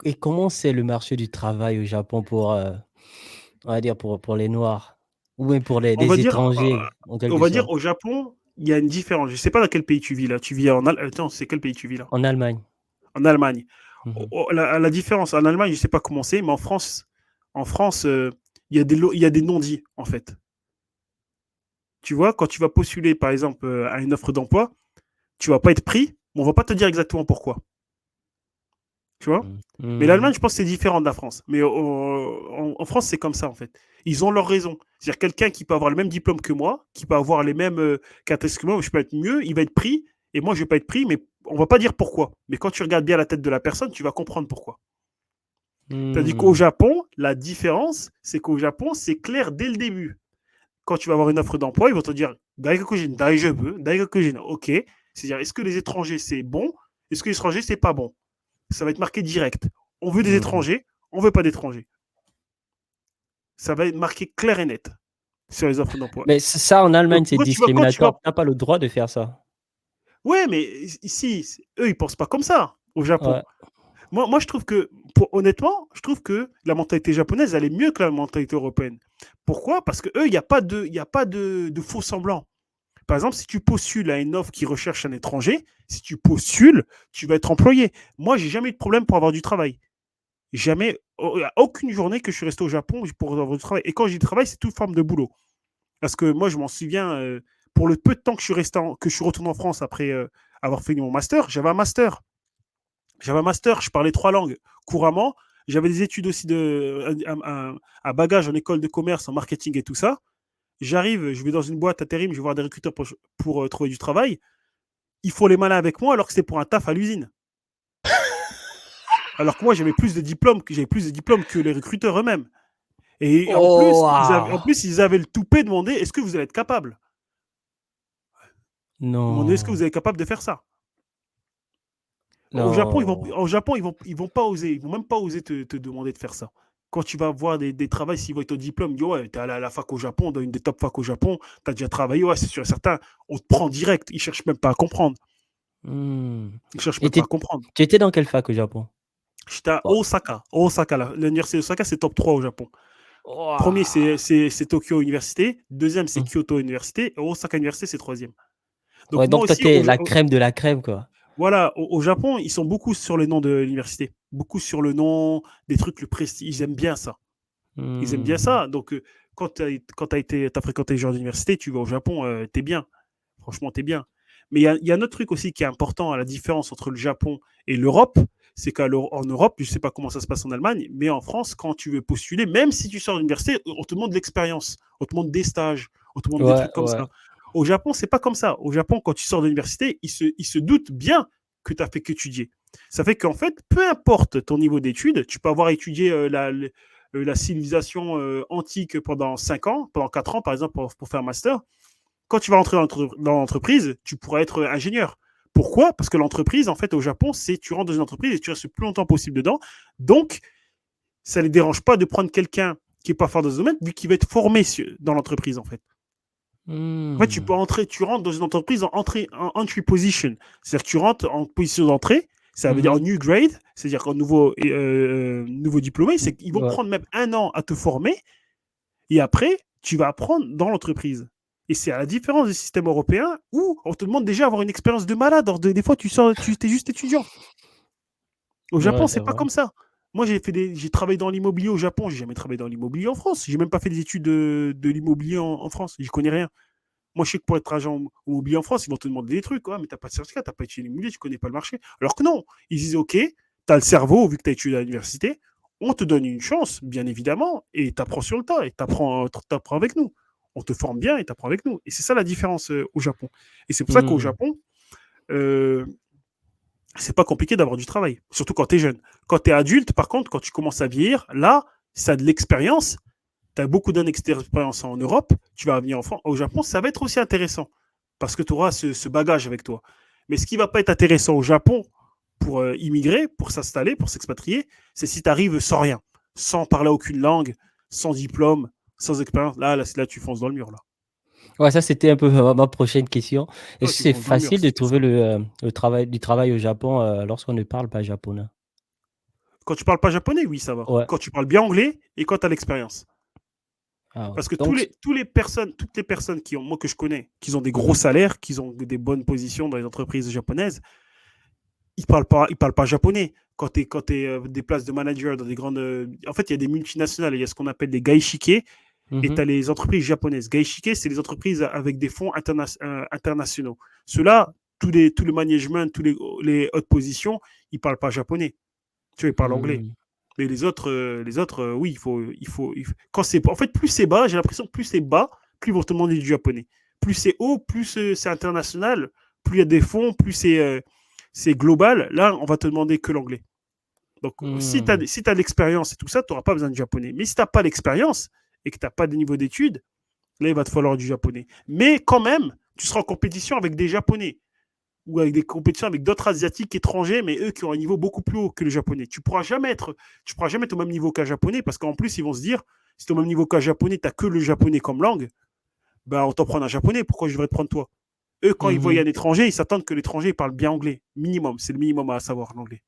Et comment c'est le marché du travail au Japon pour, on va dire pour les noirs? Ou même pour On va les dire, étrangers en on quelque va dire sorte? au Japon, il y a une différence. Je sais pas dans quel pays tu vis là. Tu vis en attends, c'est quel pays tu vis là? En Allemagne. En Allemagne. Mmh. La différence en Allemagne, je sais pas comment c'est, mais en France, il y a des non-dits en fait. Tu vois, quand tu vas postuler par exemple à une offre d'emploi, tu vas pas être pris, mais on va pas te dire exactement pourquoi. Tu vois? Mmh. Mais Mmh. l'Allemagne, je pense que c'est différent de la France. Mais en France, c'est comme ça, en fait. Ils ont leur raison. C'est-à-dire quelqu'un qui peut avoir le même diplôme que moi, qui peut avoir les mêmes caractéristiques que moi, je peux être mieux, il va être pris, et moi, je vais pas être pris, mais on va pas dire pourquoi. Mais quand tu regardes bien la tête de la personne, tu vas comprendre pourquoi. Tandis qu'au Mmh. Japon, la différence, c'est qu'au Japon, c'est clair dès le début. Quand tu vas avoir une offre d'emploi, ils vont te dire, ok. C'est-à-dire, est-ce que les étrangers, c'est bon? Est-ce que les étrangers, c'est pas bon? Ça va être marqué direct. On veut des Mmh. étrangers, on veut pas d'étrangers. Ça va être marqué clair et net sur les offres d'emploi. Mais ça en Donc, Allemagne, c'est quand tu vas. discriminatoire. Tu as pas le droit de faire ça. Ouais, mais ici, eux, ils pensent pas comme ça au Japon. Ouais. Moi, je trouve que, honnêtement, je trouve que la mentalité japonaise, elle est mieux que la mentalité européenne. Pourquoi? Parce que eux, il y a pas de faux semblants. Par exemple, si tu postules à une offre qui recherche un étranger, si tu postules, tu vas être employé. Moi, j'ai jamais eu de problème pour avoir du travail. Jamais, il n'y a aucune journée que je suis resté au Japon pour avoir du travail. Et quand je dis travail, c'est toute forme de boulot. Parce que moi, je m'en souviens, pour le peu de temps que que je suis retourné en France après avoir fini mon master, j'avais un master. J'avais un master, je parlais 3 langues couramment. J'avais des études aussi un bagage en école de commerce, en marketing et tout ça. J'arrive, je vais dans une boîte intérim, je vais voir des recruteurs pour trouver du travail. Ils font les malins avec moi alors que c'est pour un taf à l'usine. Alors que moi, j'avais plus de diplômes que les recruteurs eux-mêmes. Et Oh waouh! ils avaient le toupet de demander est-ce que vous allez être capable. Demander est-ce que vous Non, êtes capable de faire ça. non. Au Japon, ils vont pas oser, ils vont même pas oser te demander de faire ça. Quand tu vas voir des travails, s'ils voient ton diplôme, ils disent ouais, t'es allé à la fac au Japon, dans une des top facs au Japon, t'as déjà travaillé, ouais, c'est sûr et certain. On te prend direct, ils cherchent même pas à comprendre. Mmh. Ils cherchent Et même pas à comprendre. tu étais dans quelle fac au Japon? J'étais à Waouh. Osaka. Osaka, l'université d'Osaka, c'est top 3 au Japon. Premier, Waouh! c'est Tokyo Université. Deuxième, c'est Mmh. Kyoto Université. Et Osaka Université, c'est troisième. Donc Ouais, moi donc toi, aussi, tu es la crème de la crème, quoi. voilà, au Japon, ils sont beaucoup sur le nom de l'université. Beaucoup sur le nom, des trucs, le prestige. Ils aiment bien ça. Ils aiment bien Mmh. ça. Donc, quand tu as fréquenté le genre d'université, tu vas au Japon, tu es bien. Franchement, tu es bien. Mais il y a un autre truc aussi qui est important à la différence entre le Japon et l'Europe. C'est qu'en Europe, je ne sais pas comment ça se passe en Allemagne, mais en France, quand tu veux postuler, même si tu sors de l'université, on te demande de l'expérience, on te demande des stages, on te demande des Ouais, trucs comme ouais. ça. Au Japon, c'est pas comme ça. Au Japon, quand tu sors de l'université, ils se doutent bien que tu as fait qu'étudier. Ça fait qu'en fait, peu importe ton niveau d'études, tu peux avoir étudié la civilisation antique pendant 5 ans, pendant 4 ans, par exemple, pour faire un master. Quand tu vas rentrer dans l'entreprise, tu pourras être ingénieur. Pourquoi? Parce que l'entreprise, en fait, au Japon, c'est tu rentres dans une entreprise et tu restes le plus longtemps possible dedans. Donc, ça ne les dérange pas de prendre quelqu'un qui n'est pas fort dans ce domaine, vu qu'il va être formé dans l'entreprise, en fait. En fait, Mmh. tu rentres dans une entreprise en entry position. C'est-à-dire que tu rentres en position d'entrée, ça veut dire en Mmh. new grade, c'est-à-dire qu'en nouveau diplômé, c'est qu'ils vont Ouais. prendre même 1 an à te former et après, tu vas apprendre dans l'entreprise. Et c'est à la différence du système européen où on te demande déjà d'avoir une expérience de malade. Des fois, tu sors, tu es juste étudiant. Au Ouais, Japon, c'est c'est pas vrai. comme ça. Moi, j'ai travaillé dans l'immobilier au Japon. J'ai jamais travaillé dans l'immobilier en France. J'ai même pas fait des études de l'immobilier en France. J'y connais rien. Moi, je sais que pour être agent immobilier en France, ils vont te demander des trucs. Ouais, mais t'as pas de certificat, t'as pas étudié l'immobilier, tu connais pas le marché. Alors que non, ils disent ok, t'as le cerveau vu que t'as étudié à l'université. On te donne une chance, bien évidemment, et t'apprends sur le tas et t'apprends avec nous. On te forme bien et t'apprends avec nous. Et c'est ça la différence au Japon. Et c'est pour ça qu'au Mmh. Japon, euh, c'est pas compliqué d'avoir du travail, surtout quand tu es jeune. Quand tu es adulte, par contre, quand tu commences à vieillir, là, ça a de l'expérience. Tu as beaucoup d'années d'expérience en Europe, tu vas venir au Japon, ça va être aussi intéressant parce que tu auras ce bagage avec toi. Mais ce qui va pas être intéressant au Japon pour immigrer, pour s'installer, pour s'expatrier, c'est si tu arrives sans rien, sans parler aucune langue, sans diplôme, sans expérience. Là, tu fonces dans le mur. Là. Ouais, ça, c'était un peu ma prochaine question. Là, Est-ce que tu c'est fonces dans le mur facile de si tu fais ça. trouver le travail au Japon, lorsqu'on ne parle pas japonais? Quand tu parles pas japonais, oui, ça va. Ouais. Quand tu parles bien anglais et quand tu as l'expérience. Ah ouais. Parce que Donc, toutes les personnes qui ont, moi que je connais, qui ont des gros salaires, qui ont des bonnes positions dans les entreprises japonaises, ils parlent pas japonais. Quand tu es des places de manager dans des grandes. En fait, il y a des multinationales, il y a ce qu'on appelle des gaishike et tu mhm, as les entreprises japonaises. Gaishike, c'est les entreprises avec des fonds internationaux. Ceux-là, tous les management, les hautes positions, ils parlent pas japonais. Tu vois, ils parlent anglais. mhm, Mais les autres oui, quand c'est, en fait, plus c'est bas, j'ai l'impression que plus c'est bas, plus ils vont te demander du japonais. Plus c'est haut, plus c'est international, plus il y a des fonds, plus c'est global. Là, on va te demander que l'anglais. Donc, si tu mhm, as, si t'as l'expérience et tout ça, tu n'auras pas besoin de japonais. Mais si tu n'as pas l'expérience et que tu n'as pas de niveau d'études, là, il va te falloir du japonais. Mais quand même, tu seras en compétition avec des japonais ou avec des compétitions avec d'autres asiatiques étrangers, mais eux qui ont un niveau beaucoup plus haut que le japonais. Tu pourras jamais être au même niveau qu'un japonais parce qu'en plus, ils vont se dire, si tu es au même niveau qu'un japonais, tu n'as que le japonais comme langue, bah, on t'en prend un japonais, pourquoi je devrais te prendre toi? Eux, quand ils voient mhm. un étranger, ils s'attendent que l'étranger parle bien anglais. Minimum, c'est le minimum à savoir l'anglais.